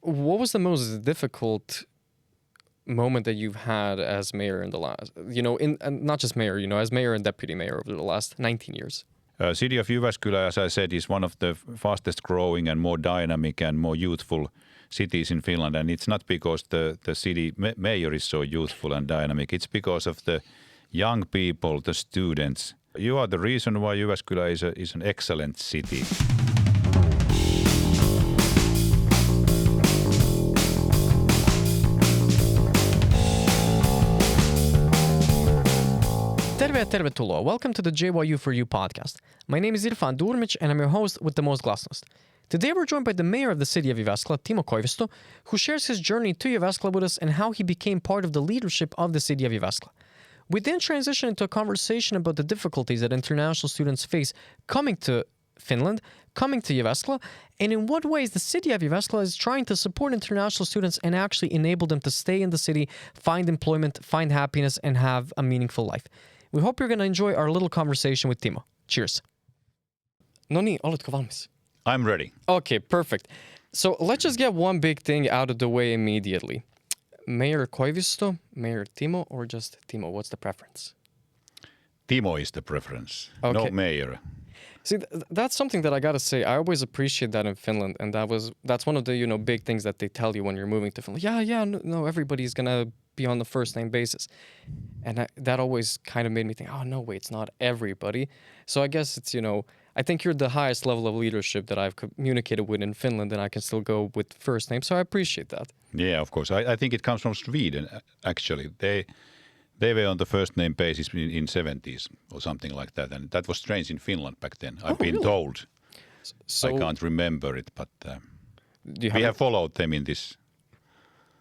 what was the most difficult moment that you've had as mayor in the last, not just mayor, as mayor and deputy mayor over the last 19 years? City of Jyväskylä, as I said, is one of the fastest growing and more dynamic and more youthful cities in Finland. And it's not because the city mayor is so youthful and dynamic. It's because of the young people, the students. You are the reason why Jyväskylä is an excellent city. Tervetuloa. Welcome to the JYU for You podcast. My name is Irfan and I'm your host with the most glasnost. Today we're joined by the mayor of the city of Jyväskylä, Timo Koivisto, who shares his journey to Jyväskylä with us and how he became part of the leadership of the city of Jyväskylä. We then transition into a conversation about the difficulties that international students face coming to Finland, coming to Jyväskylä, and in what ways the city of Jyväskylä is trying to support international students and actually enable them to stay in the city, find employment, find happiness, and have a meaningful life. We hope you're going to enjoy our little conversation with Timo. Cheers. No niin, oletko valmis? I'm ready. Okay, perfect. So let's just get one big thing out of the way immediately. Mayor Koivisto, Mayor Timo, or just Timo? What's the preference? Timo is the preference, Okay. no mayor. See, that's something that I gotta say. I always appreciate that in Finland, and that's one of the big things that they tell you when you're moving to Finland. No, everybody's gonna be on the first name basis, and that always kind of made me think, oh no, wait, it's not everybody. So I guess it's I think you're the highest level of leadership that I've communicated with in Finland, and I can still go with first name. So I appreciate that. Yeah, of course. I think it comes from Sweden. Actually, they were on the first name basis in 70s or something like that, and that was strange in Finland back then. I've been really? told. So I can't remember it, but we have followed them in this.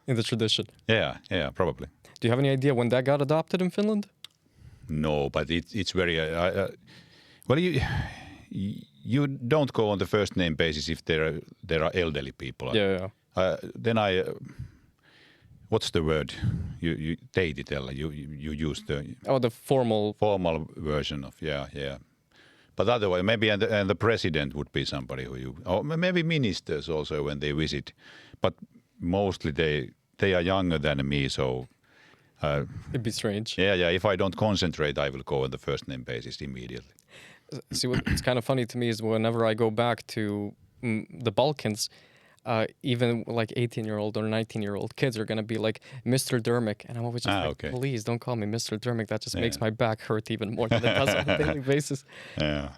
In the tradition. Yeah, probably. Do you have any idea when that got adopted in Finland? No, but it's very. Well, you don't go on the first name basis if there are elderly people. Yeah. Then what's the word? You teititellä. You use the formal version of yeah. But otherwise, maybe and the president would be somebody or maybe ministers also when they visit. But mostly they are younger than me, so it'd be strange. Yeah. If I don't concentrate, I will go on the first name basis immediately. See, what's kind of funny to me is whenever I go back to the Balkans, even like 18-year-old or 19-year-old kids are going to be like, Mr. Dermick. And I'm always just okay. Please don't call me Mr. Dermick. That just makes my back hurt even more than it does on a daily basis. Yeah.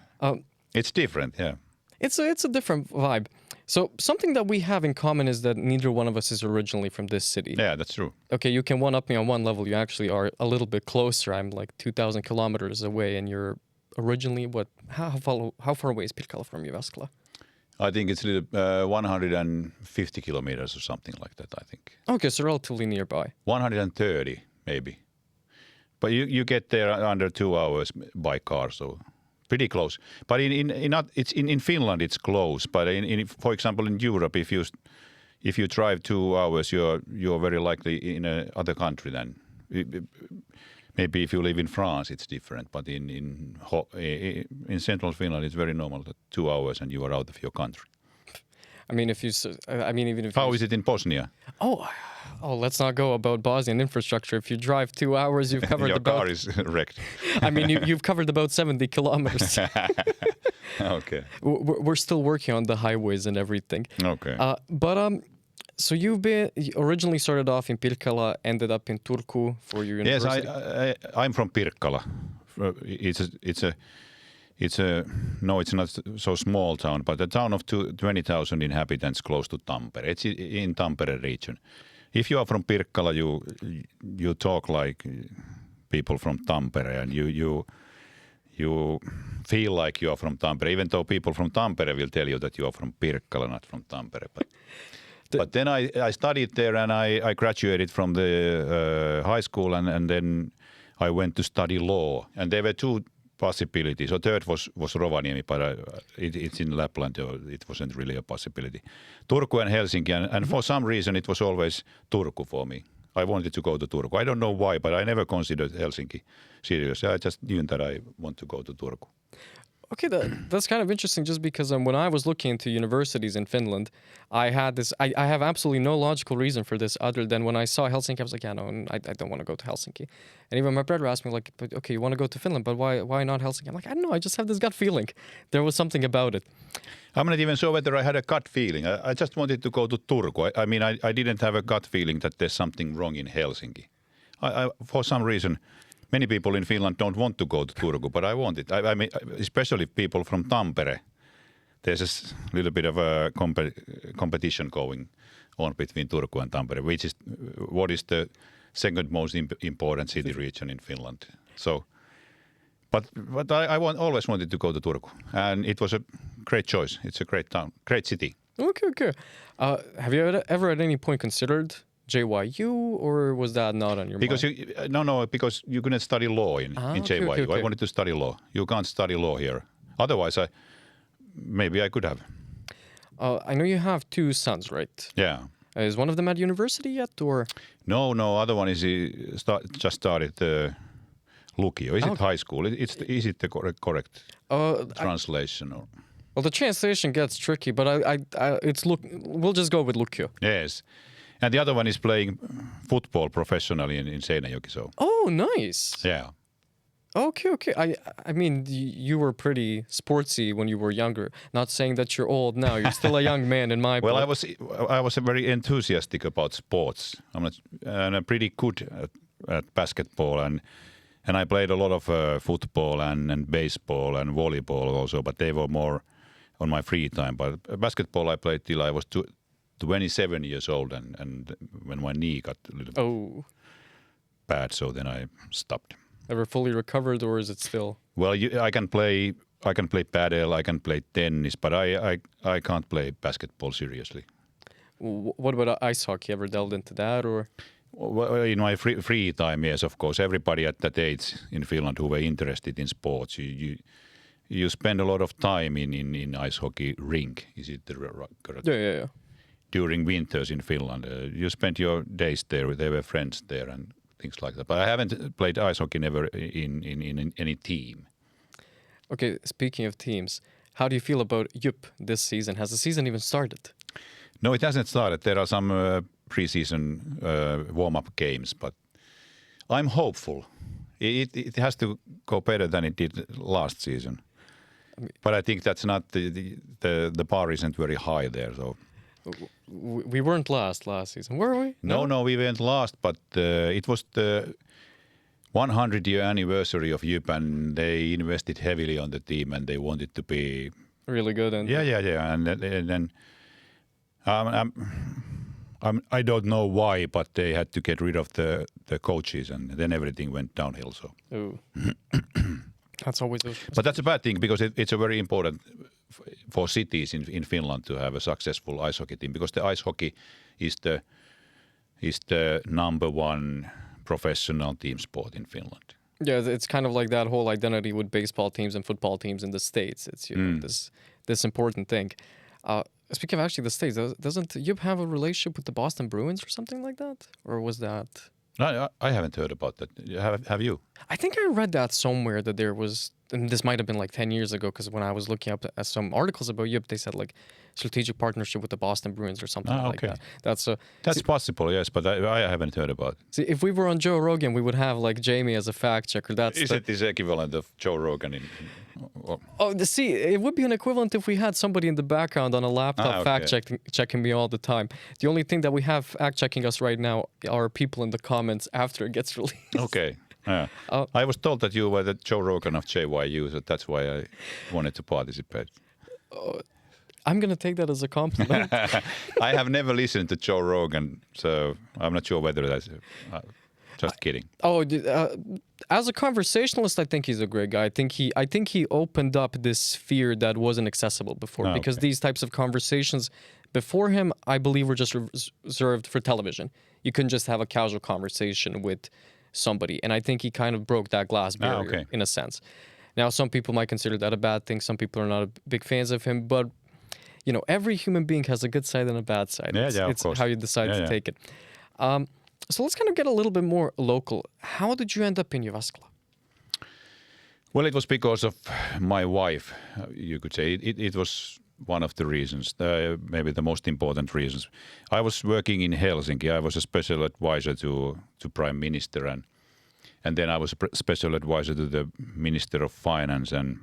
It's different, yeah. It's a different vibe. So something that we have in common is that neither one of us is originally from this city. Yeah, that's true. Okay, you can one-up me on one level. You actually are a little bit closer. I'm like 2,000 kilometers away, and you're originally what? How far away is Pirkkala from Jyväskylä? I think it's 150 kilometers or something like that, I think. Okay, so relatively nearby. 130 maybe. But you get there under 2 hours by car, so pretty close. But in Finland it's close. But for example in Europe, if you drive 2 hours, you're very likely in another country than. Maybe if you live in France, it's different. But in central Finland, it's very normal that 2 hours and you are out of your country. Even if. How is it in Bosnia? Oh, let's not go about Bosnian infrastructure. If you drive 2 hours, you've covered your car is wrecked. You've covered about 70 kilometers. Okay. We're still working on the highways and everything. Okay. So you originally started off in Pirkkala, ended up in Turku for your university. Yes, I'm from Pirkkala. It's not so small town, but a town of 20,000 inhabitants close to Tampere. It's in Tampere region. If you are from Pirkkala, you talk like people from Tampere, and you feel like you are from Tampere, even though people from Tampere will tell you that you are from Pirkkala, not from Tampere. But then I studied there, and I graduated from the high school, and then I went to study law. And there were two possibilities. So third was Rovaniemi, but it's in Lapland, so it wasn't really a possibility. Turku and Helsinki, and for some reason it was always Turku for me. I wanted to go to Turku. I don't know why, but I never considered Helsinki seriously. I just knew that I want to go to Turku. Okay, that's kind of interesting just because when I was looking into universities in Finland, I had this, I have absolutely no logical reason for this other than when I saw Helsinki, I was like, yeah, no, I don't want to go to Helsinki. And even my brother asked me like, but okay, you want to go to Finland, but why not Helsinki? I'm like, I don't know, I just have this gut feeling. There was something about it. I'm not even sure whether I had a gut feeling. I just wanted to go to Turku. I mean, I didn't have a gut feeling that there's something wrong in Helsinki. For some reason, many people in Finland don't want to go to Turku, but I want it. I mean, especially people from Tampere. There's a little bit of a competition going on between Turku and Tampere, which is what is the second most important city region in Finland. So, but I always wanted to go to Turku, and it was a great choice. It's a great town, great city. Okay. Have you ever at any point considered JYU, or was that not on your mind? Because you couldn't study law in JYU. Okay. I wanted to study law. You can't study law here. Otherwise, maybe I could have. I know you have two sons, right? Yeah. Is one of them at university yet, or? No. Other one is just started Lukio. Is it high school? Is it the correct translation? Well, the translation gets tricky, but we'll just go with Lukio. Yes. And the other one is playing football professionally in Seinäjoki. So. Oh, nice. Yeah. Okay. I mean, you were pretty sportsy when you were younger. Not saying that you're old now. You're still a young man in my book. Well, I was very enthusiastic about sports. I'm pretty good at basketball, and I played a lot of football and baseball and volleyball also, but they were more on my free time. But basketball I played till I was 27 years old, and when my knee got a little bad, so then I stopped. Ever fully recovered, or is it still? Well, I can play paddle, I can play tennis, but I can't play basketball seriously. What about ice hockey? Ever delved into that, or? Well, in my free time, yes, of course. Everybody at that age in Finland who were interested in sports, you spend a lot of time in ice hockey rink. Is it the correct? Yeah. During winters in Finland, you spend your days there. There were friends there and things like that. But I haven't played ice hockey never in any team. Okay, speaking of teams, how do you feel about JYP this season? Has the season even started? No, it hasn't started. There are some preseason warm-up games, but I'm hopeful. It has to go better than it did last season. But I think that's not the bar isn't very high there, so. We weren't last season, were we? No, we weren't last, but it was the 100-year anniversary of JYP, and they invested heavily on the team, and they wanted to be really good. And yeah, and then I don't know why, but they had to get rid of the coaches, and then everything went downhill. So. That's always. But that's a bad thing because it's a very important for cities in Finland to have a successful ice hockey team, because the ice hockey is the number one professional team sport in Finland. Yeah, it's kind of like that whole identity with baseball teams and football teams in the States. It's this important thing. Speaking of actually the States, doesn't JYP have a relationship with the Boston Bruins or something like that? Or was that? No, I haven't heard about that. Have you? I think I read that somewhere that there was, and this might have been like 10 years ago, because when I was looking up some articles about JYP, they said like strategic partnership with the Boston Bruins or something like that. That's possible, yes, but I haven't heard about it. See, if we were on Joe Rogan, we would have like Jamie as a fact checker. Is it the equivalent of Joe Rogan? See, it would be an equivalent if we had somebody in the background on a laptop fact-checking me all the time. The only thing that we have fact-checking us right now are people in the comments after it gets released. Okay. Yeah. I was told that you were the Joe Rogan of JYU, so that's why I wanted to participate. I'm going to take that as a compliment. I have never listened to Joe Rogan, so I'm not sure whether that's... Just kidding. As a conversationalist, I think he's a great guy. I think he opened up this sphere that wasn't accessible before, because these types of conversations before him, I believe, were just reserved for television. You couldn't just have a casual conversation with somebody, and I think he kind of broke that glass barrier in a sense. Now, some people might consider that a bad thing. Some people are not big fans of him, but you know, every human being has a good side and a bad side. It's how you decide to take it. So let's kind of get a little bit more local. How did you end up in Jyväskylä? Well, it was because of my wife, you could say. It was one of the reasons, maybe the most important reasons. I was working in Helsinki. I was a special advisor to Prime Minister, and then I was a special advisor to the Minister of Finance. And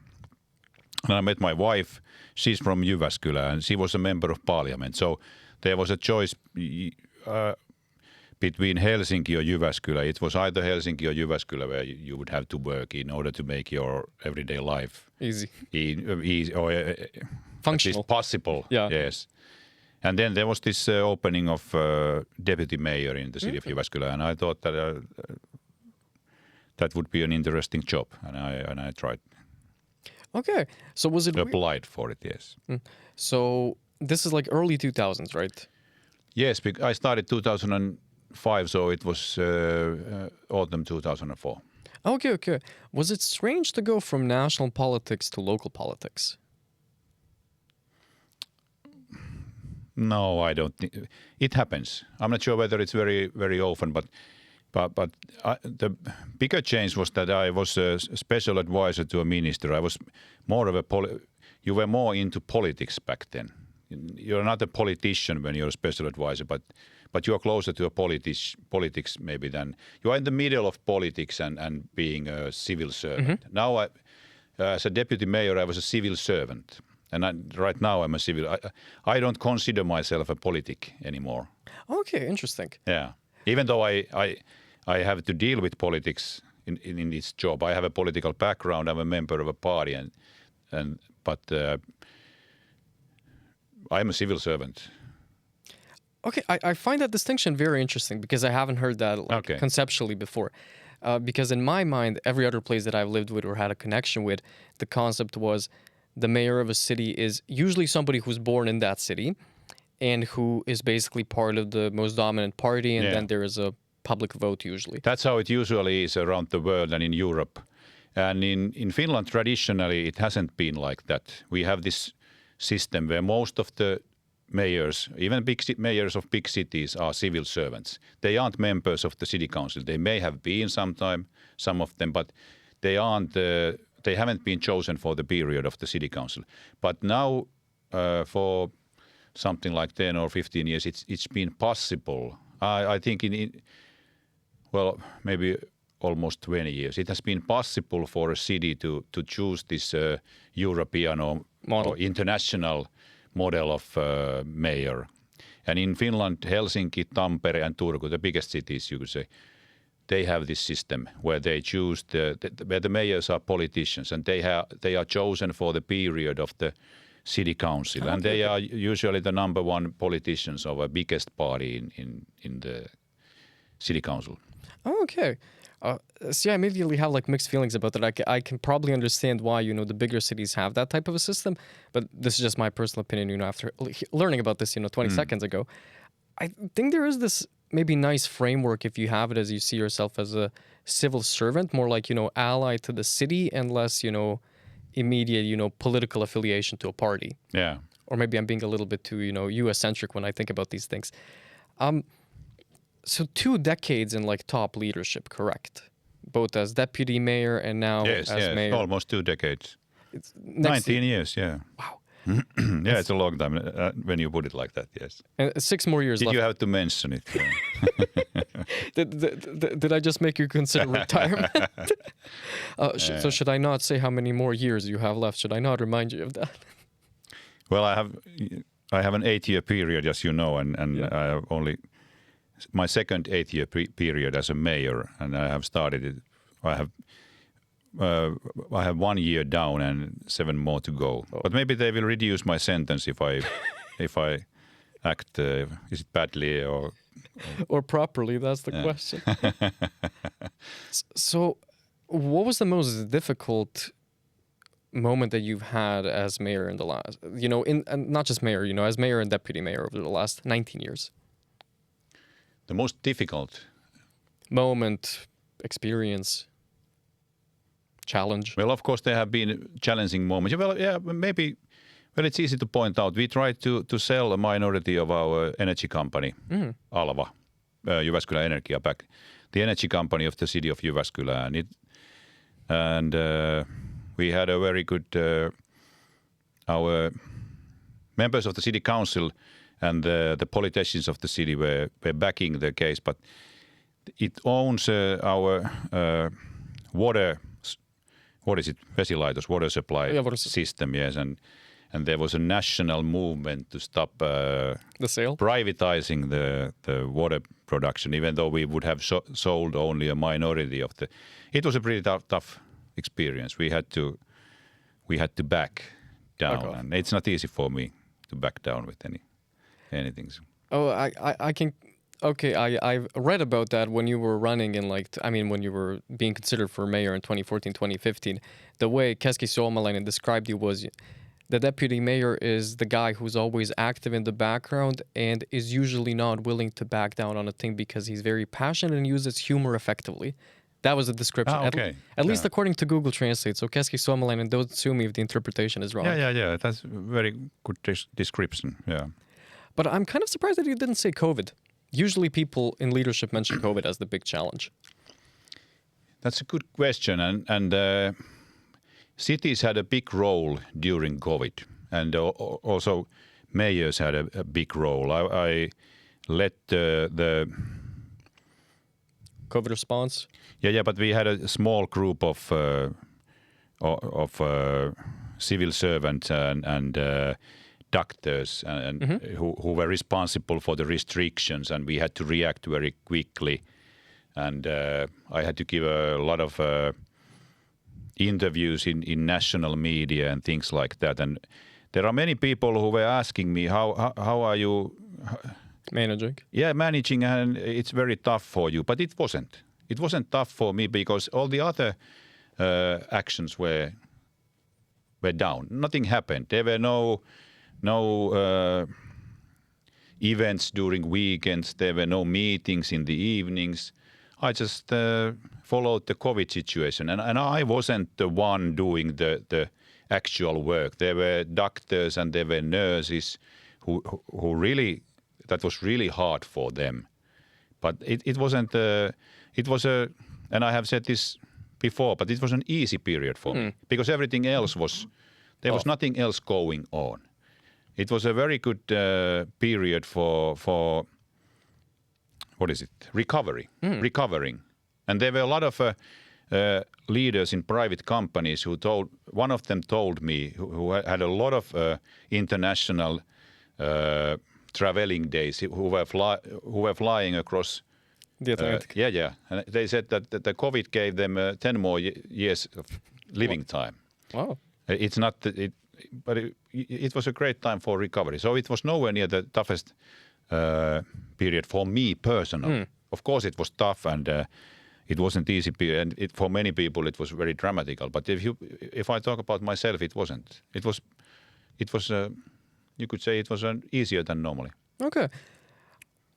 I met my wife. She's from Jyväskylä, and she was a member of parliament. So there was a choice between Helsinki or Jyväskylä. It was either Helsinki or Jyväskylä where you would have to work in order to make your everyday life Easy. easy or at least possible. Yeah. Yes. And then there was this opening of deputy mayor in the city of Jyväskylä, and I thought that that would be an interesting job, and I tried. Okay. So was it Applied for it, yes. So this is like early 2000s, right? Yes, I started 2005, so it was autumn 2004. Okay. Was it strange to go from national politics to local politics? No, I don't think it happens. I'm not sure whether it's very, very often, but the bigger change was that I was a special advisor to a minister. I was more of you were more into politics back then. You're not a politician when you're a special advisor, but you're closer to a politics maybe than you are in the middle of politics and being a civil servant. Now, as a deputy mayor, I was a civil servant. And right now I'm a civil. I don't consider myself a politic anymore. Okay, interesting. Yeah, even though I have to deal with politics in this job. I have a political background. I'm a member of a party, but I'm a civil servant. Okay, I find that distinction very interesting because I haven't heard that conceptually before. Because in my mind, every other place that I've lived with or had a connection with, the concept was the mayor of a city is usually somebody who's born in that city and who is basically part of the most dominant party, and then there is a public vote usually. That's how it usually is around the world and in Europe. And in Finland, traditionally, it hasn't been like that. We have this system where most of the mayors, even mayors of big cities, are civil servants. They aren't members of the city council. They may have been sometime, some of them, but they aren't. They haven't been chosen for the period of the city council. But now, for something like 10 or 15 years, it's been possible. I think maybe almost 20 years, it has been possible for a city to choose this European or international model of mayor. And in Finland, Helsinki, Tampere, and Turku, the biggest cities, you could say, they have this system where they choose where the mayors are politicians, and they are chosen for the period of the city council, and they are usually the number one politicians of a biggest party in the city council. Oh, okay. See, I immediately have like mixed feelings about that. I can probably understand why, the bigger cities have that type of a system, but this is just my personal opinion, after learning about this, 20 seconds ago. I think there is this maybe nice framework if you have it as you see yourself as a civil servant, more like, ally to the city and less, immediate, political affiliation to a party. Yeah. Or maybe I'm being a little bit too, US-centric when I think about these things. So 2 decades in like top leadership, correct? Both as deputy mayor and now as mayor. Almost 2 decades. 19 years, yeah. Wow. Yeah, it's a long time when you put it like that, yes. And 6 more years Did left. you have to mention it? Did I just make you consider retirement? So should I not say how many more years you have left? Should I not remind you of that? Well, I have an 8-year period, as you know, and I have only my second 8-year period as a mayor, and I have started it. I have 1 year down and 7 more to go. Oh. But maybe they will reduce my sentence if I act is it badly or properly. That's the question. So, what was the most difficult moment that you've had as mayor in the last, and not just mayor, as mayor and deputy mayor over the last 19 years? The most difficult moment, experience, challenge. Well, of course, there have been challenging moments. Well, yeah, maybe. Well, it's easy to point out. We tried to sell a minority of our energy company, Alva, Jyväskylä Energia back, the energy company of the city of Jyväskylä, and and we had a very good our members of the city council and the politicians of the city were backing the case, but it owns our water. What is it? Vesilaitos, water supply system. Yes, and there was a national movement to stop the sale, privatizing the water production, even though we would have sold only a minority of the. It was a pretty tough experience. We had to back down, and it's not easy for me to back down with anything. Oh, I can. Okay, I've read about that when you were running in when you were being considered for mayor in 2014, 2015. The way Keski Suomalainen described you was the deputy mayor is the guy who's always active in the background and is usually not willing to back down on a thing because he's very passionate and uses humor effectively. That was the description. Okay. At least according to Google Translate. So Keski Suomalainen, don't sue me if the interpretation is wrong. Yeah. That's a very good description. Yeah. But I'm kind of surprised that you didn't say COVID. Usually people in leadership mention COVID as the big challenge. That's a good question. And cities had a big role during COVID. And also mayors had a big role. I led the COVID response? Yeah, but we had a small group of civil servants and doctors and who were responsible for the restrictions, and we had to react very quickly. And I had to give a lot of interviews in national media and things like that. And there are many people who were asking me, how are you managing? Yeah, managing, and it's very tough for you. But it wasn't. It wasn't tough for me because all the other actions were down. Nothing happened. There were no events during weekends. There were no meetings in the evenings. I just followed the COVID situation, and I wasn't the one doing the actual work. There were doctors and there were nurses who really, that was really hard for them. But it wasn't. It was and I have said this before, but it was an easy period for me because everything else was. There was nothing else going on. It was a very good period for what is it? Recovering. And there were a lot of leaders in private companies who told. One of them told me who had a lot of international traveling days who were flying across the Atlantic. Yeah. And they said that the COVID gave them 10 more years of living time. Wow. It's not but it was a great time for recovery. So it was nowhere near the toughest period for me personally. Of course, it was tough and it wasn't easy. And for many people, it was very dramatical. But if I talk about myself, it wasn't. It was. You could say it was easier than normally. Okay.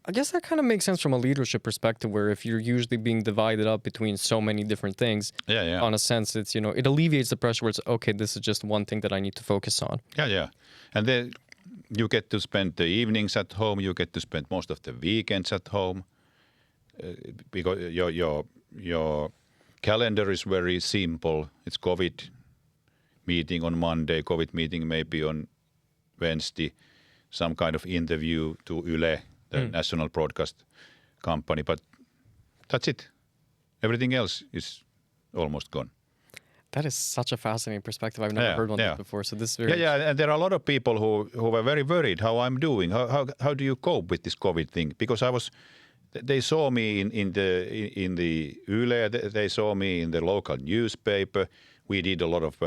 I guess that kind of makes sense from a leadership perspective, where if you're usually being divided up between so many different things, on a sense, it's, it alleviates the pressure where it's, okay, this is just one thing that I need to focus on. Yeah. And then you get to spend the evenings at home. You get to spend most of the weekends at home because your calendar is very simple. It's COVID meeting on Monday, COVID meeting maybe on Wednesday, some kind of interview to Yle, the national broadcast company, but that's it. Everything else is almost gone. That is such a fascinating perspective. I've never heard one like that before. So this is very and there are a lot of people who were very worried how I'm doing. How do you cope with this COVID thing? Because they saw me in the Yle, they saw me in the local newspaper. We did a lot of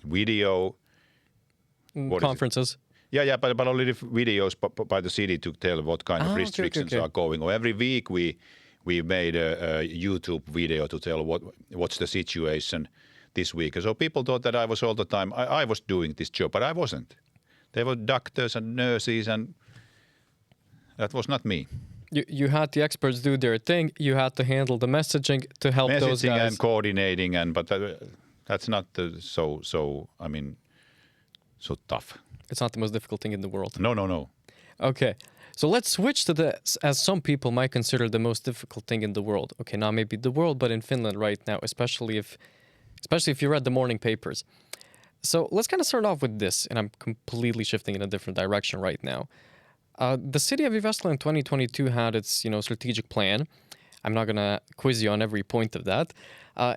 video conferences. But only videos by the city to tell what kind of restrictions are going on. Every week we made a YouTube video to tell what's the situation this week. So people thought that I was all the time, I was doing this job, but I wasn't. There were doctors and nurses, and that was not me. You had the experts do their thing. You had to handle the messaging to help those guys. Messaging and coordinating, but that's not so tough. It's not the most difficult thing in the world. No. Okay. So let's switch to this, as some people might consider the most difficult thing in the world. Okay, not maybe the world, but in Finland right now, especially if especially if you read the morning papers. So let's kind of start off with this, and I'm completely shifting in a different direction right now. The city of Jyväskylä in 2022 had its, strategic plan. I'm not gonna quiz you on every point of that.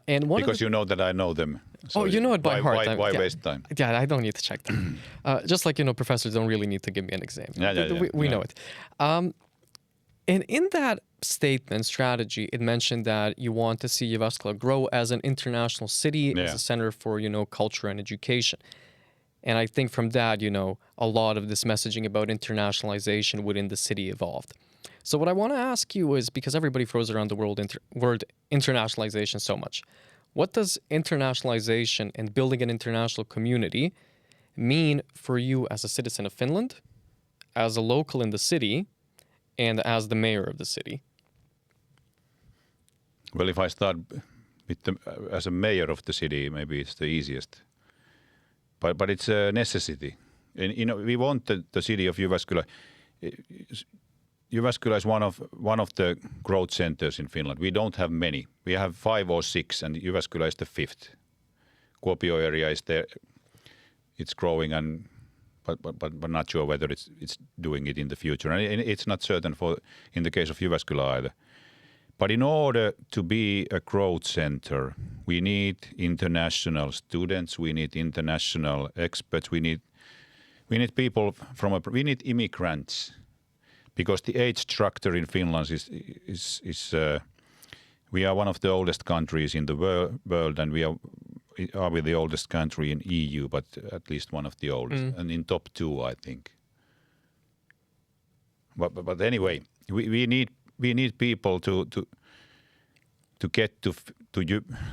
And one Because you know that I know them. So you know it by heart. Why waste time? Yeah, I don't need to check that. Just like, professors don't really need to give me an exam. We know it. And in that statement, strategy, it mentioned that you want to see Jyväskylä grow as an international city, as a center for, culture and education. And I think from that, a lot of this messaging about internationalization within the city evolved. So what I want to ask you is, because everybody throws around the word internationalization so much, what does internationalization and building an international community mean for you as a citizen of Finland, as a local in the city, and as the mayor of the city? Well, if I start with as a mayor of the city, maybe it's the easiest. But it's a necessity. And, we want the city of Jyväskylä. Jyväskylä is one of the growth centers in Finland. We don't have many. We have 5 or 6, and Jyväskylä is the 5th. Kuopio area is there. It's growing, but not sure whether it's doing it in the future. And it's not certain in the case of Jyväskylä either. But in order to be a growth center, we need international students. We need international experts. We need people we need immigrants. Because the age structure in Finland is we are one of the oldest countries in the world, and we are the oldest country in EU, but at least one of the oldest, and in top 2, I think. But anyway, we need people to get to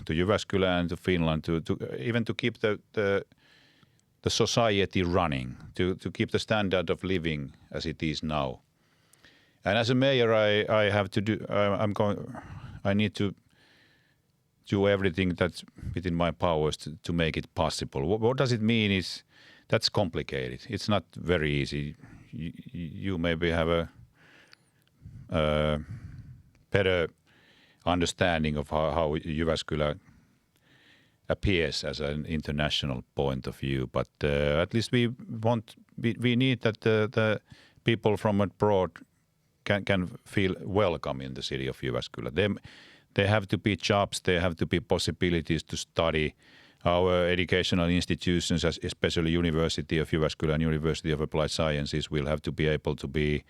Jyväskylä and to Finland to even to keep the society running, to keep the standard of living as it is now. And as a mayor, I have to do. I need to do everything that's within my powers to make it possible. What does it mean? That's complicated. It's not very easy. You maybe have a better understanding of how Jyväskylä appears as an international point of view. But at least we need that the people from abroad can feel welcome in the city of Jyväskylä. There have to be jobs, there have to be possibilities to study. Our educational institutions, especially University of Jyväskylä and University of Applied Sciences, will have to be able to be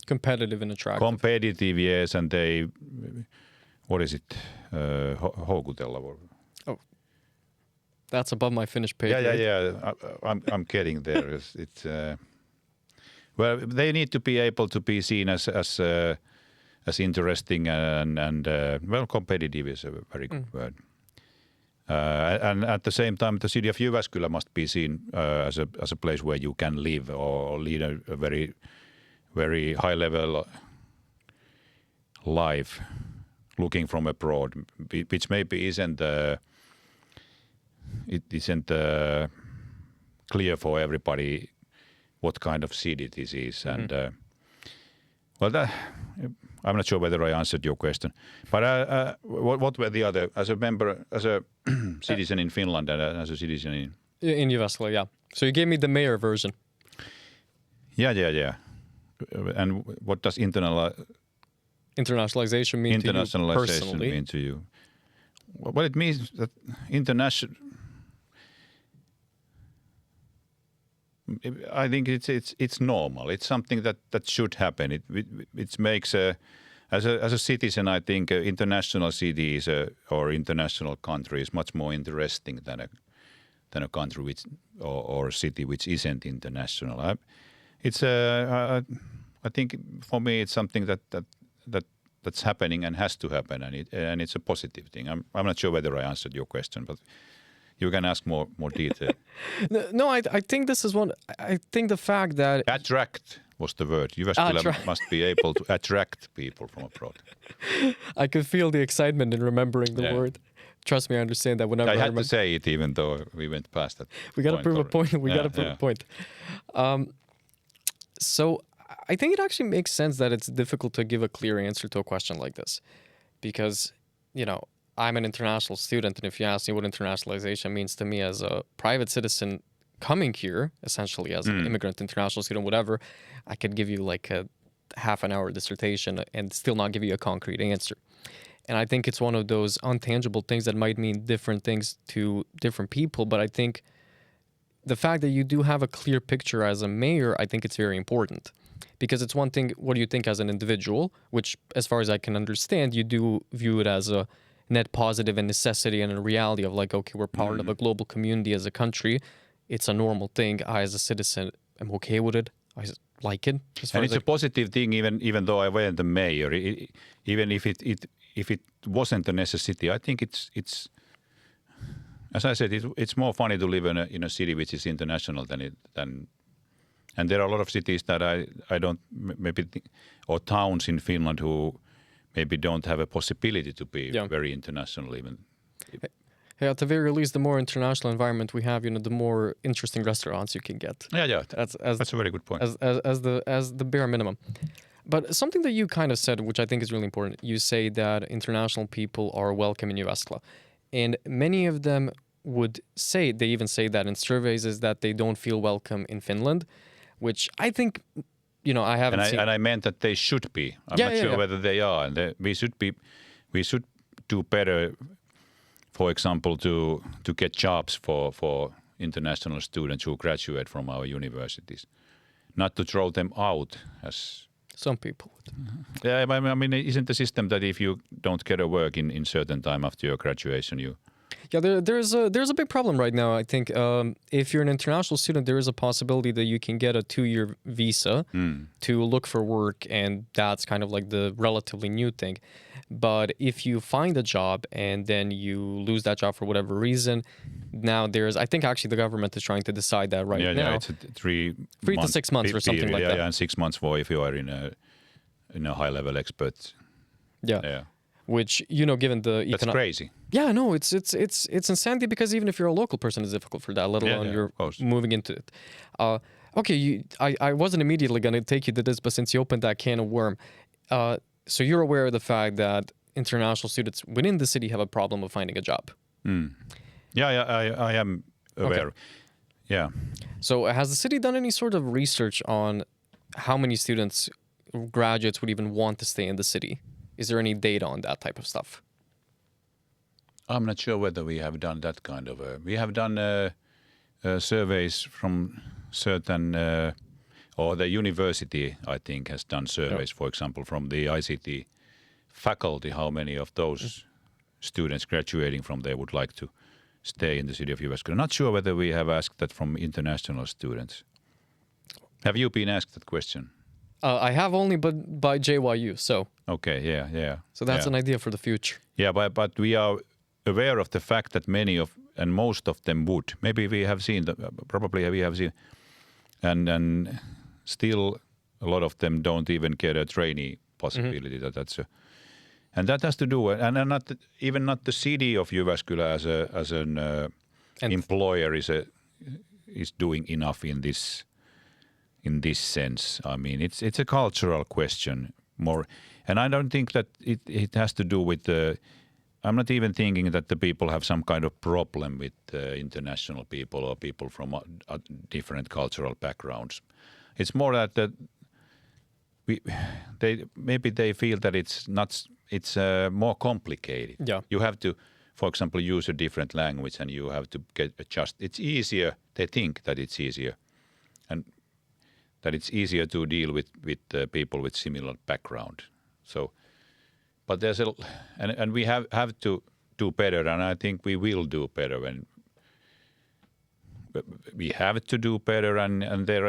competitive and attractive. Competitive, yes, and they, what is it, houkutella? Oh, that's above my Finnish page. Yeah. I'm getting there. It's well, they need to be able to be seen as interesting and well, competitive is a very good word. And at the same time, the city of Jyväskylä must be seen as a place where you can live or lead a very, very high level life, looking from abroad, which maybe isn't clear for everybody what kind of city this is. And well, I'm not sure whether I answered your question, but what were the other, as a member, as a citizen in Finland and as a citizen in Jyväskylä, yeah. So you gave me the mayor version. Yeah. And what does internationalization mean to you personally? Mean to you? Well, it means that I think it's normal. It's something that should happen. It makes as a citizen, I think international cities or international country is much more interesting than a country which or a city which isn't international. I think for me it's something that's happening and has to happen, and it's a positive thing. I'm not sure whether I answered your question, but you can ask more detail. No, I think this is one. I think the fact that attract was the word. Jyväskylä must be able to attract people from abroad. I could feel the excitement in remembering the word. Trust me, I understand that. Whenever I had to say it, even though we went past that. We got to prove a point. We got to prove a point. So I think it actually makes sense that it's difficult to give a clear answer to a question like this, because I'm an international student, and if you ask me what internationalization means to me as a private citizen coming here, essentially as an immigrant, international student, whatever, I could give you like a half an hour dissertation and still not give you a concrete answer. And I think it's one of those untangible things that might mean different things to different people. But I think the fact that you do have a clear picture as a mayor, I think it's very important. Because it's one thing, what do you think as an individual, which as far as I can understand, you do view it as a net positive and necessity and a reality of like, okay, we're part of a global community as a country. It's a normal thing. I, as a citizen, am okay with it. I like it. And it's a positive thing, even though I weren't the mayor. Even if it wasn't a necessity, I think it's as I said, it's more funny to live in a city which is international than. And there are a lot of cities that I don't maybe or towns in Finland who maybe don't have a possibility to be very international even. Yeah, at the very least, the more international environment we have, the more interesting restaurants you can get. Yeah, that's a very good point. As the bare minimum. But something that you kind of said, which I think is really important, you say that international people are welcome in Jyväskylä. And many of them would say, they even say that in surveys, is that they don't feel welcome in Finland, which I think, I haven't seen. And I meant that they should be. I'm not sure whether they are. And we should do better, for example, to get jobs for international students who graduate from our universities. Not to throw them out as... Some people would. Yeah, I mean, isn't the system that if you don't get a work in certain time after your graduation, you... Yeah, there's a big problem right now. I think if you're an international student, there is a possibility that you can get a 2-year visa to look for work, and that's kind of like the relatively new thing. But if you find a job and then you lose that job for whatever reason, now I think actually the government is trying to decide that now. Yeah, it's a 3 to 6 months or something like that. Yeah, and 6 months for if you are in a high-level expert. Yeah. Which, given the... That's crazy. Yeah, no, it's insanity, because even if you're a local person, it's difficult for that, let alone you're moving into it. Okay, I wasn't immediately going to take you to this, but since you opened that can of worm, so you're aware of the fact that international students within the city have a problem of finding a job. Yeah, I am aware. Okay. Yeah. So has the city done any sort of research on how many students, graduates, would even want to stay in the city? Is there any data on that type of stuff? I'm not sure whether we have done that kind of we have done surveys from certain, or the university, I think, has done surveys, for example, from the ICT faculty, how many of those students graduating from there would like to stay in the city of Jyväskylä. Not sure whether we have asked that from international students. Have you been asked that question? I have only, but by JYU, so. Okay, yeah. So that's an idea for the future. Yeah, but we are aware of the fact that many of, and most of them would. Maybe we have seen, probably we have seen, and still a lot of them don't even get a trainee possibility. And that has to do, and not the city of Jyväskylä as an employer is doing enough in this sense. I mean, it's a cultural question more, and I don't think that it has to do with the. I'm not even thinking that the people have some kind of problem with international people or people from different cultural backgrounds. It's more that they feel that it's more complicated. Yeah. You have to, for example, use a different language, and you have to adjust. It's easier. They think that it's easier, and that it's easier to deal with people with similar background. So, but there's and we have to do better, and I think we will do better when we have to do better. And there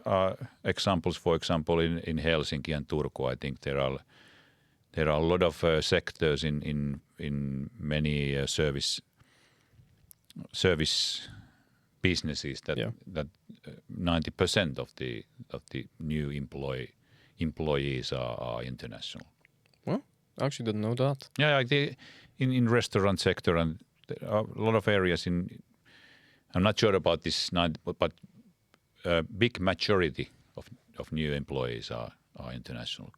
are examples, for example, in Helsinki and Turku. I think there are a lot of sectors in many service businesses that 90% of the new employees are international. Well, I actually didn't know that. Yeah, like in restaurant sector, and there are a lot of areas I'm not sure about this, but a big majority of new employees are international.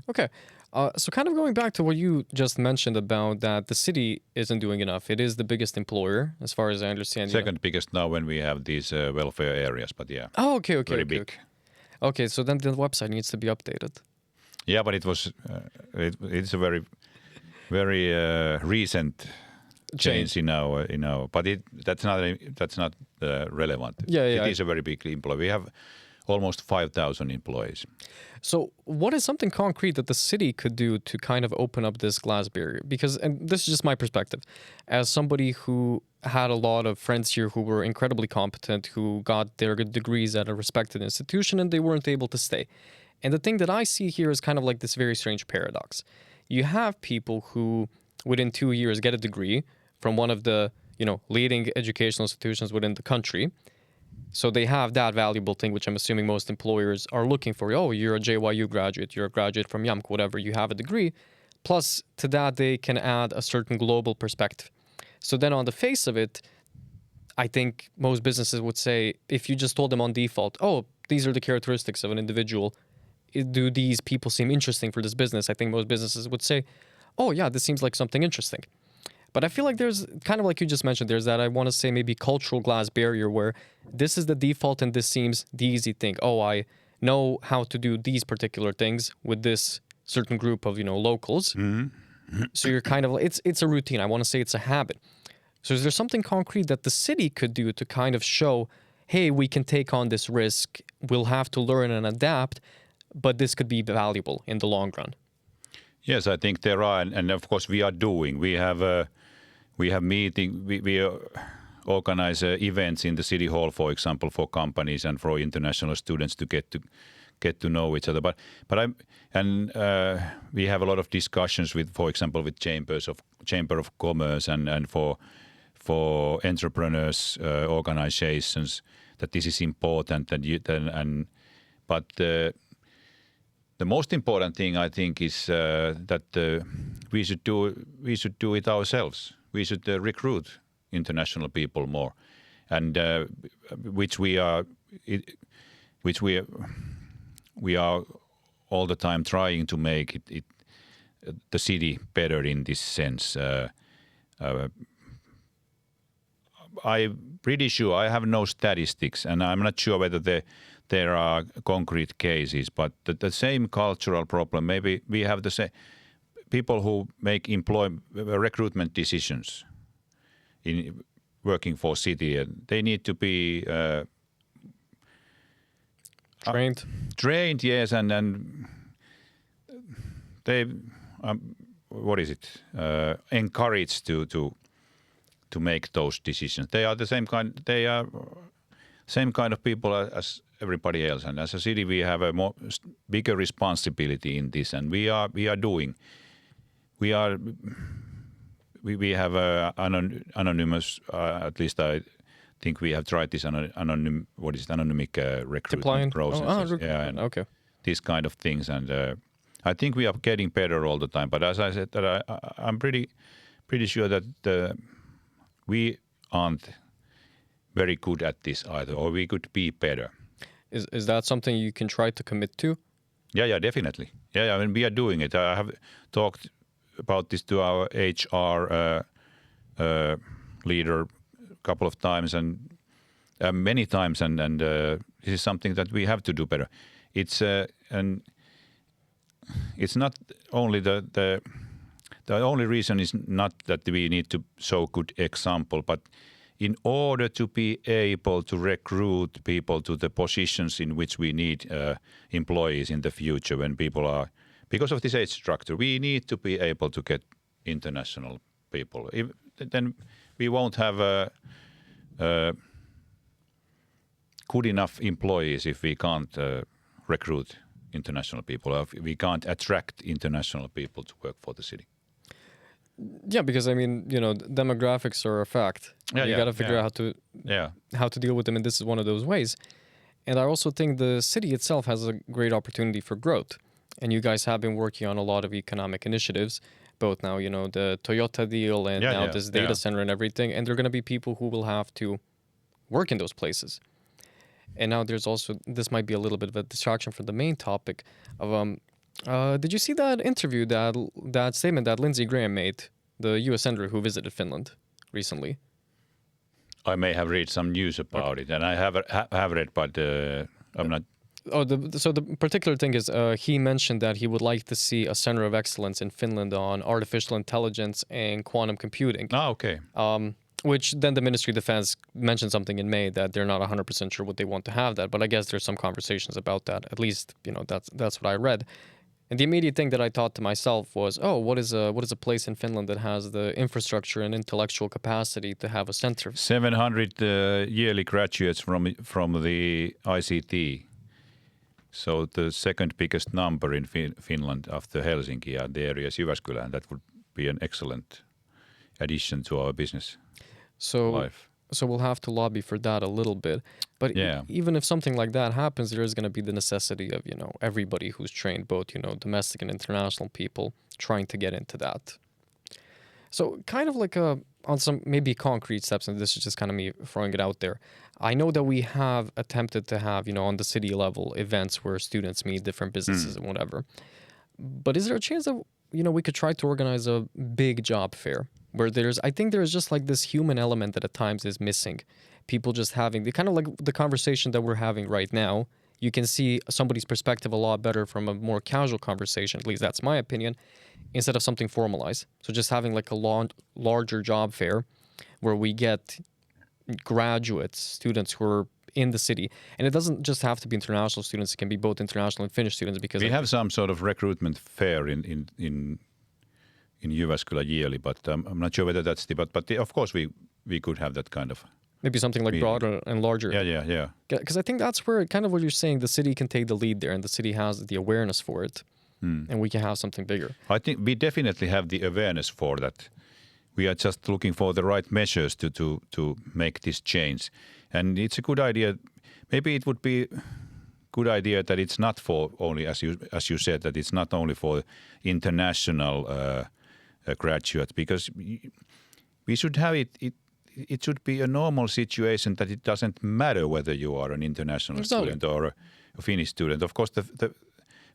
Okay. So kind of going back to what you just mentioned about that the city isn't doing enough. It is the biggest employer, as far as I understand. Second biggest now when we have these welfare areas, but yeah. Oh, okay, very big. Okay, so then the website needs to be updated. Yeah, but it was it's a very recent change in our but that's not relevant. Yeah. It is a very big employer. We have almost 5,000 employees. So what is something concrete that the city could do to kind of open up this glass barrier? Because, and this is just my perspective, as somebody who had a lot of friends here who were incredibly competent, who got their degrees at a respected institution and they weren't able to stay. And the thing that I see here is kind of like this very strange paradox. You have people who within 2 years get a degree from one of the, leading educational institutions within the country. So they have that valuable thing, which I'm assuming most employers are looking for. Oh, you're a JYU graduate, you're a graduate from YAMK, whatever, you have a degree. Plus, to that, they can add a certain global perspective. So then on the face of it, I think most businesses would say, if you just told them on default, oh, these are the characteristics of an individual, do these people seem interesting for this business? I think most businesses would say, oh, yeah, this seems like something interesting. But I feel like there's kind of like you just mentioned, there's that, I want to say, maybe cultural glass barrier where this is the default and this seems the easy thing. Oh, I know how to do these particular things with this certain group of, locals. Mm-hmm. So you're kind of, it's a routine. I want to say it's a habit. So is there something concrete that the city could do to kind of show, hey, we can take on this risk, we'll have to learn and adapt, but this could be valuable in the long run? Yes, I think there are, and of course we are doing. We have meeting. We organize events in the city hall, for example, for companies and for international students to get to know each other. But we have a lot of discussions with, for example, with Chamber of Commerce and for entrepreneurs organizations, that this is important. But the most important thing, I think, is that we should do it ourselves. We should recruit international people more, and which we are all the time trying to make it the city better in this sense. I'm pretty sure, I have no statistics, and I'm not sure whether there are concrete cases, but the same cultural problem. Maybe we have the same people who make recruitment decisions in working for city. They need to be trained. Trained, yes, and they encouraged to make those decisions. They are the same kind. They are same kind of people as everybody else, and as a city we have a bigger responsibility in this, and we are doing. We have anonymous. At least I think we have tried this anonymous recruitment process. Okay. These kind of things, and I think we are getting better all the time. But as I said, that I'm pretty sure that we aren't very good at this either, or we could be better. Is that something you can try to commit to? Yeah, definitely. Yeah, I mean, we are doing it. I have talked about this to our HR leader a couple of times and many times, and this is something that we have to do better. It's not only the only reason is not that we need to show good example, but in order to be able to recruit people to the positions in which we need employees in the future, when people are, because of this age structure, we need to be able to get international people. Then we won't have good enough employees if we can't recruit international people, or if we can't attract international people to work for the city. Yeah, because I mean, demographics are a fact. You got to figure out how to deal with them, and this is one of those ways. And I also think the city itself has a great opportunity for growth. And you guys have been working on a lot of economic initiatives, both now, the Toyota deal and this data center and everything. And there are going to be people who will have to work in those places. And now there's also, this might be a little bit of a distraction from the main topic of Did you see that interview, that statement that Lindsey Graham made, the U.S. senator who visited Finland recently? I may have read some news about it, and I have read, but I'm not. Oh, so the particular thing is he mentioned that he would like to see a center of excellence in Finland on artificial intelligence and quantum computing. Ah, okay. Which then the Ministry of Defense mentioned something in May that they're not 100% sure what they want to have that, but I guess there's some conversations about that. At least, that's what I read. And the immediate thing that I thought to myself was, oh, what is a place in Finland that has the infrastructure and intellectual capacity to have a center? 700 yearly graduates from the ICT. So the second biggest number in Finland after Helsinki and the area is Jyväskylä, and that would be an excellent addition to our business life. So we'll have to lobby for that a little bit. But even if something like that happens, there is going to be the necessity of, everybody who's trained, both, domestic and international people, trying to get into that. So kind of like on some maybe concrete steps, and this is just kind of me throwing it out there. I know that we have attempted to have, on the city level events where students meet different businesses and whatever. But is there a chance that, we could try to organize a big job fair where I think there's just like this human element that at times is missing. People just having the kind of like the conversation that we're having right now. You can see somebody's perspective a lot better from a more casual conversation. At least that's my opinion, instead of something formalized. So just having like a larger job fair where we get graduates, students who are in the city. And it doesn't just have to be international students. It can be both international and Finnish students, because we have some sort of recruitment fair in Jyväskylä yearly, but I'm not sure whether that's but of course we could have that kind of. Maybe something like broader and larger. Yeah. Because I think that's where kind of what you're saying, the city can take the lead there, and the city has the awareness for it, and we can have something bigger. I think we definitely have the awareness for that. We are just looking for the right measures to make this change. And it's a good idea. Maybe it would be a good idea that it's not for only, as you said, that it's not only for international graduates, because we should have it should be a normal situation that it doesn't matter whether you are an international student or a Finnish student. Of course, the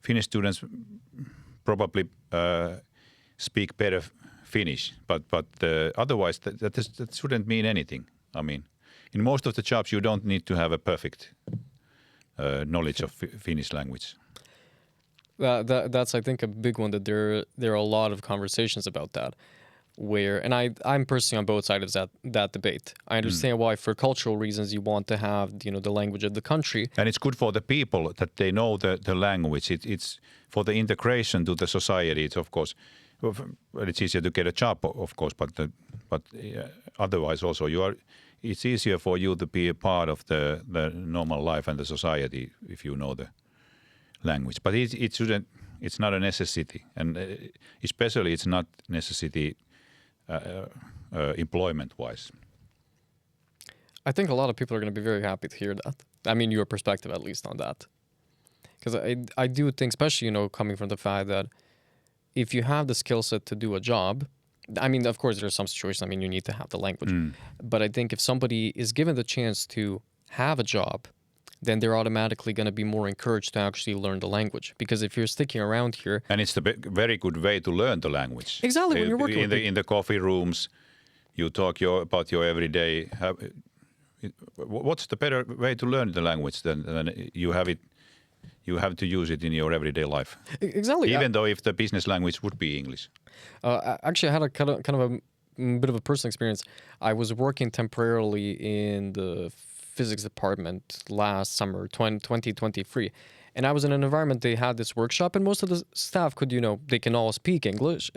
Finnish students probably speak better Finnish, but otherwise that shouldn't mean anything. I mean, in most of the jobs you don't need to have a perfect knowledge of Finnish language. That's I think a big one, that there are a lot of conversations about that. And I'm personally on both sides of that debate. I understand why, for cultural reasons, you want to have the language of the country, and it's good for the people that they know the language. It's for the integration to the society. It's of course, well, it's easier to get a job, of course, but otherwise also it's easier for you to be a part of the normal life and the society if you know the language. But it's not a necessity, and especially it's not necessity employment-wise. I think a lot of people are going to be very happy to hear that. I mean, your perspective at least on that. Because I do think, especially, coming from the fact that if you have the skill set to do a job, I mean, of course, there are some situations, I mean, you need to have the language. But I think if somebody is given the chance to have a job, then they're automatically going to be more encouraged to actually learn the language. Because if you're sticking around here... And it's the very good way to learn the language. Exactly, when you're working in the coffee rooms, you talk about your everyday... What's the better way to learn the language than you have it? You have to use it in your everyday life. Exactly. Even though if the business language would be English. Actually, I had a kind of a bit of a personal experience. I was working temporarily in the physics department last summer, 2023. And I was in an environment, they had this workshop, and most of the staff could, they can all speak English,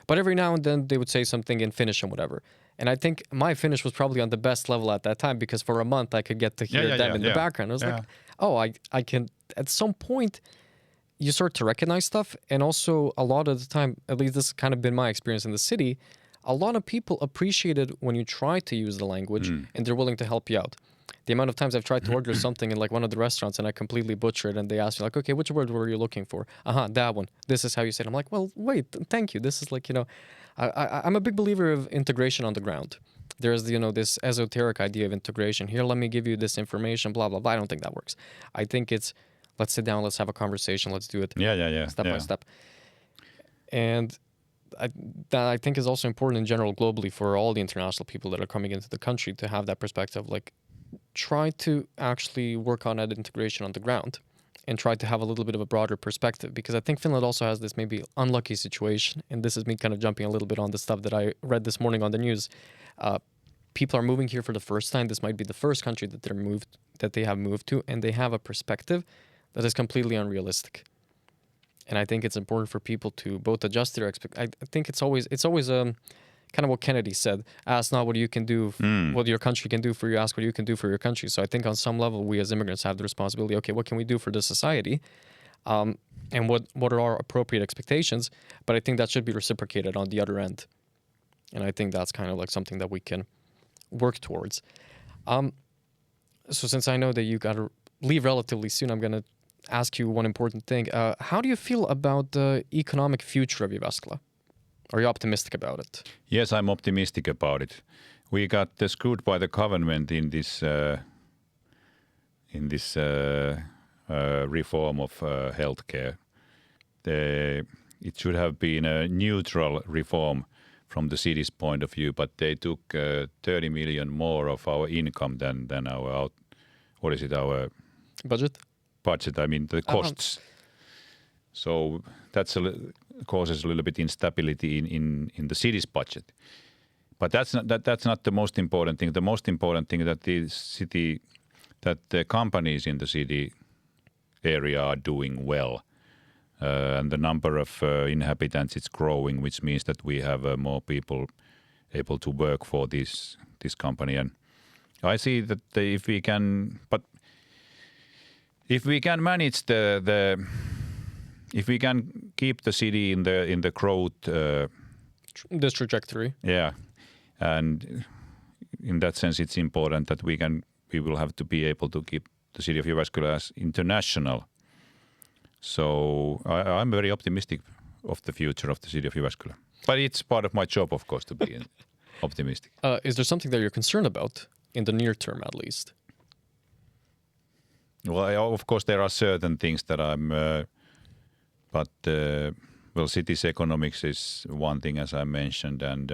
but every now and then they would say something in Finnish and whatever. And I think my Finnish was probably on the best level at that time, because for a month I could get to hear them in the background. I was like, oh, I can, at some point you start to recognize stuff. And also a lot of the time, at least this has kind of been my experience in the city, a lot of people appreciate it when you try to use the language and they're willing to help you out. The amount of times I've tried to order something in like one of the restaurants and I completely butcher it, and they ask me like, okay, which word were you looking for? That one. This is how you say it. I'm like, well, wait, thank you. This is like, I'm a big believer of integration on the ground. There's, this esoteric idea of integration. Here, let me give you this information, blah, blah, blah. I don't think that works. I think it's, let's sit down, let's have a conversation, let's do it step by step. And that I think is also important in general globally for all the international people that are coming into the country to have that perspective. Like, try to actually work on that integration on the ground and try to have a little bit of a broader perspective, because I think Finland also has this maybe unlucky situation, and this is me kind of jumping a little bit on the stuff that I read this morning on the news. People are moving here for the first time. This might be the first country that they have moved to, and they have a perspective that is completely unrealistic. And I think it's important for people to both adjust their expectations. I think it's always kind of what Kennedy said: ask not what you can do, what your country can do for you, ask what you can do for your country. So I think on some level, we as immigrants have the responsibility, okay, what can we do for the society? And what are our appropriate expectations? But I think that should be reciprocated on the other end. And I think that's kind of like something that we can work towards. So since I know that you got to leave relatively soon, I'm going to ask you one important thing. How do you feel about the economic future of Jyväskylä? Are you optimistic about it? Yes, I'm optimistic about it. We got screwed by the government in this reform of healthcare. It should have been a neutral reform from the city's point of view, but they took 30 million more of our income than our our budget. I mean the costs. So that's causes a little bit instability in the city's budget. But that's not the most important thing. The most important thing that the companies in the city area are doing well, and the number of inhabitants is growing, which means that we have more people able to work for this company. And I see that if we manage if we can keep the city in the growth, this trajectory. Yeah, and in that sense, it's important that we will have to be able to keep the city of Jyväskylä as international. So I'm very optimistic of the future of the city of Jyväskylä. But it's part of my job, of course, to be optimistic. Is there something that you're concerned about in the near term, at least? Well, of course, there are certain things that city's economics is one thing, as I mentioned, and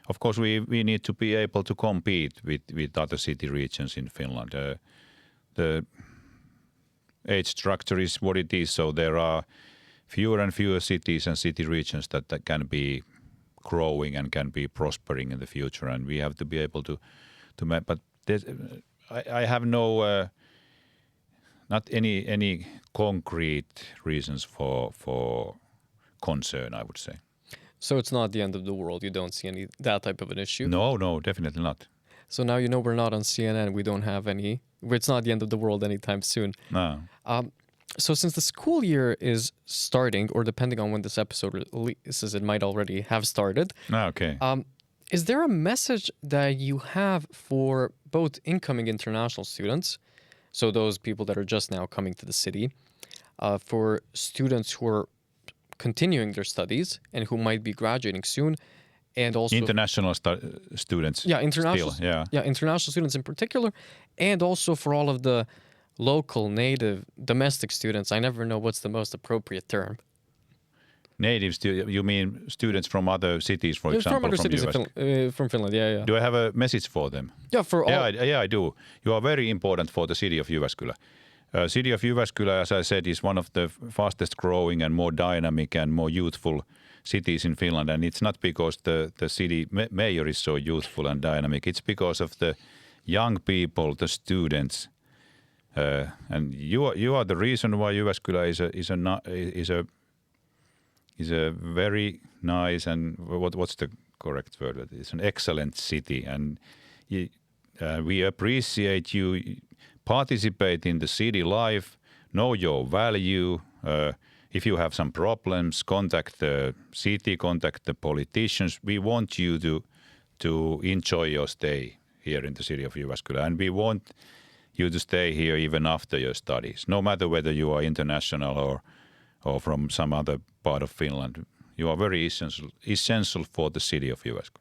of course we need to be able to compete with other city regions in Finland. The age structure is what it is, so there are fewer and fewer cities and city regions that can be growing and can be prospering in the future, and we have to be able to but I have not any concrete reasons for concern, I would say. So it's not the end of the world. You don't see that type of an issue? No, definitely not. So now we're not on CNN. We don't have it's not the end of the world anytime soon. No. So since the school year is starting, or depending on when this episode releases, it might already have started. Okay. Is there a message that you have for both incoming international students, so those people that are just now coming to the city, for students who are continuing their studies and who might be graduating soon, and also international students? Yeah, international. Still, yeah, international students in particular, and also for all of the local, native, domestic students. I never know what's the most appropriate term. Native students? You mean students from other cities, for example? From other cities from Finland, yeah. Do I have a message for them? Yeah, for all. Yeah, I do. You are very important for the city of Jyväskylä. City of Jyväskylä, as I said, is one of the fastest growing and more dynamic and more youthful cities in Finland. And it's not because the city mayor is so youthful and dynamic. It's because of the young people, the students. And you are the reason why Jyväskylä is a very nice and what's the correct word? It's an excellent city, and we appreciate you participate in the city life, know your value. If you have some problems, contact the city, contact the politicians. We want you to enjoy your stay here in the city of Jyväskylä, and we want you to stay here even after your studies, no matter whether you are international or from some other part of Finland. You are very essential for the city of Jyväskylä.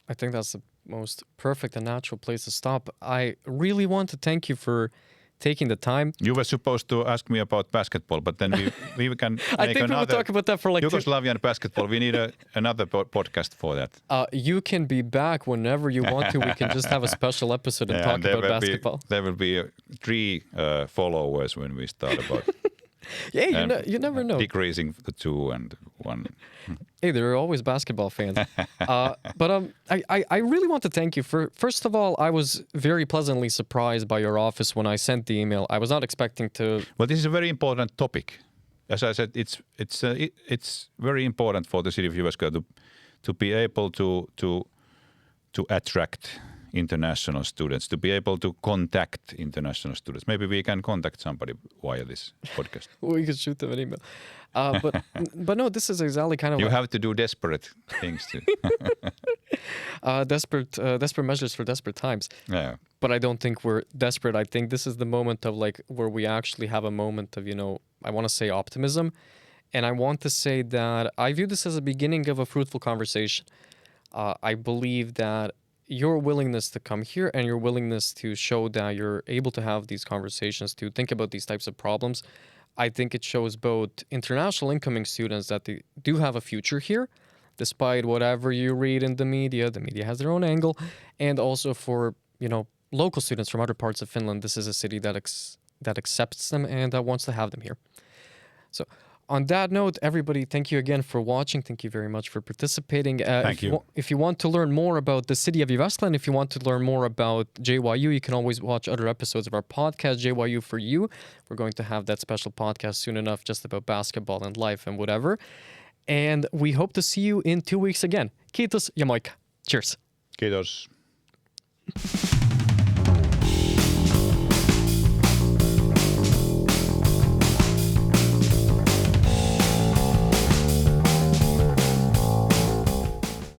I think that's the most perfect and natural place to stop. I really want to thank you for taking the time. You were supposed to ask me about basketball, but then we can make I think we will talk about that for like Yugoslavian basketball. We need another podcast for that. You can be back whenever you want to. We can just have a special episode and talk about basketball. There will be 3 followers when we start about. Yeah, you never know. Decreasing the 2 and 1. Hey, there are always basketball fans. But I really want to thank you for. First of all, I was very pleasantly surprised by your office when I sent the email. I was not expecting to. Well, this is a very important topic. As I said, it's very important for the city of Jyväskylä to be able to attract international students, to be able to contact international students. Maybe we can contact somebody via this podcast. We could shoot them an email. But no, this is exactly kind of. You have to do desperate things too. Desperate measures for desperate times. Yeah. But I don't think we're desperate. I think this is the moment of like where we actually have a moment of, I want to say optimism. And I want to say that I view this as a beginning of a fruitful conversation. I believe that your willingness to come here and your willingness to show that you're able to have these conversations, to think about these types of problems, I think it shows both international incoming students that they do have a future here, despite whatever you read in the media has their own angle, and also for, local students from other parts of Finland, this is a city that accepts them and wants to have them here. So on that note, everybody, thank you again for watching. Thank you very much for participating. Thank you. If you want to learn more about the city of Jyväskylä, and if you want to learn more about JYU, you can always watch other episodes of our podcast, JYU for You. We're going to have that special podcast soon enough just about basketball and life and whatever. And we hope to see you in 2 weeks again. Kiitos ja moikka. Cheers. Kiitos.